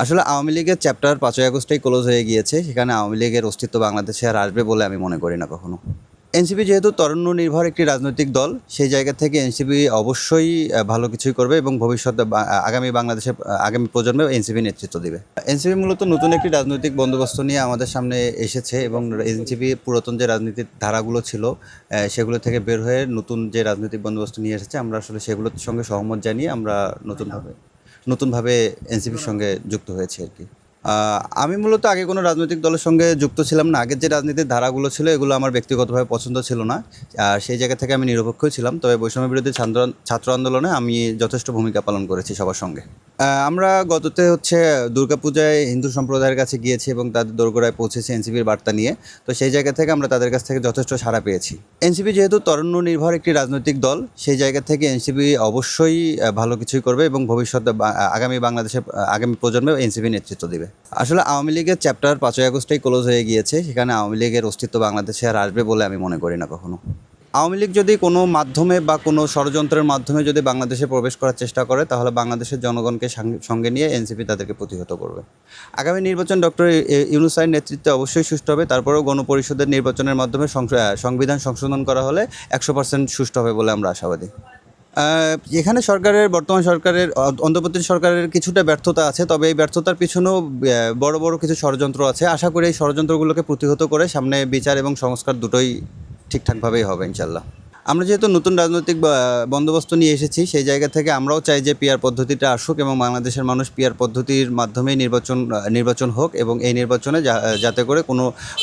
আসলে আওয়ামী লীগের চ্যাপ্টার ৫ই আগস্টেই ক্লোজ হয়ে গিয়েছে। সেখানে আওয়ামী লীগের অস্তিত্ব বাংলাদেশে আর আসবে বলে আমি মনে করি না কখনো। এনসিপি যেহেতু তরুণ নির্ভর একটি রাজনৈতিক দল, সেই জায়গা থেকে এনসিপি অবশ্যই ভালো কিছুই করবে এবং ভবিষ্যতে আগামী বাংলাদেশের আগামী প্রজন্মেও এনসিপি নেতৃত্ব দিবে। এনসিপি মূলত নতুন একটি রাজনৈতিক বন্দোবস্ত নিয়ে আমাদের সামনে এসেছে এবং এনসিপি পুরাতন যে রাজনীতির ধারাগুলো ছিল সেগুলো থেকে বের হয়ে নতুন যে রাজনৈতিক বন্দোবস্ত নিয়ে এসেছে, আমরা আসলে সেগুলোর সঙ্গে সহমত জানিয়ে আমরা নতুনভাবে এনসিপির সঙ্গে যুক্ত হয়েছি আর কি। আমি মূলত আগে কোনো রাজনৈতিক দলের সঙ্গে যুক্ত ছিলাম না। আগের যে রাজনীতির ধারাগুলো ছিল এগুলো আমার ব্যক্তিগতভাবে পছন্দ ছিল না। আর সেই জায়গা থেকে আমি নিরপেক্ষই ছিলাম। তবে বৈষম্য বিরোধী ছাত্র আন্দোলনে আমি যথেষ্ট ভূমিকা পালন করেছি সবার সঙ্গে। আমরা গততে দুর্গাপূজায় হিন্দু সম্প্রদায়ের কাছে গিয়েছি এবং তাদের দোরগোড়ায় পৌঁছেছি এনসিপির বার্তা নিয়ে। তো সেই জায়গা থেকে আমরা তাদের কাছ থেকে যথেষ্ট সাড়া পেয়েছি। এনসিপি যেহেতু তরুণ নির্ভর একটি রাজনৈতিক দল, সেই জায়গা থেকে এনসিপি অবশ্যই ভালো কিছুই করবে এবং ভবিষ্যতে আগামী বাংলাদেশের আগামী প্রজন্মেও এনসিপি নেতৃত্ব দিবে। আসলে আওয়ামী লীগের চ্যাপ্টার ৫ই আগস্টেই ক্লোজ হয়ে গিয়েছে। সেখানে আওয়ামী লীগের অস্তিত্ব বাংলাদেশে আর আসবে বলে আমি মনে করি না কখনো। আওয়ামী লীগ যদি কোনো মাধ্যমে বা কোনো ষড়যন্ত্রের মাধ্যমে যদি বাংলাদেশে প্রবেশ করার চেষ্টা করে, তাহলে বাংলাদেশের জনগণকে সঙ্গে নিয়ে এনসিপি তাদেরকে প্রতিহত করবে। আগামী নির্বাচন ডক্টর ইউনূস স্যারের নেতৃত্বে অবশ্যই সুষ্ঠু হবে। তারপরেও গণপরিষদের নির্বাচনের মাধ্যমে সংবিধান সংশোধন করা হলে ১০০% সুষ্ঠু হবে বলে আমরা আশাবাদী। এখানে বর্তমান সরকারের অন্তর্বর্তী সরকারের কিছুটা ব্যর্থতা আছে, তবে এই ব্যর্থতার পিছনেও বড় বড় কিছু ষড়যন্ত্র আছে। আশা করি এই ষড়যন্ত্রগুলোকে প্রতিহত করে সামনে বিচার এবং সংস্কার দুটোই ঠিকঠাকভাবেই হবে ইনশাল্লাহ। আমরা যেহেতু নতুন রাজনৈতিক বন্দোবস্ত নিয়ে এসেছি, সেই জায়গা থেকে আমরাও চাই যে পিআর পদ্ধতিটা আসুক এবং বাংলাদেশের মানুষ পিআর পদ্ধতির মাধ্যমেই নির্বাচন হোক এবং এই নির্বাচনে যাতে করে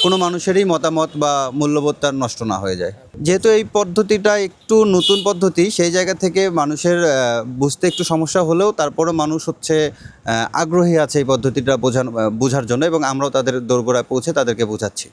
কোনো মানুষেরই মতামত বা মূল্যবোধ তার নষ্ট না হয়ে যায়। যেহেতু এই পদ্ধতিটা একটু নতুন পদ্ধতি, সেই জায়গা থেকে মানুষের বুঝতে একটু সমস্যা হলেও তারপরও মানুষ আগ্রহী আছে এই পদ্ধতিটা বোঝার জন্য এবং আমরাও তাদের দোরগোড়ায় পৌঁছে তাদেরকে বোঝাচ্ছি।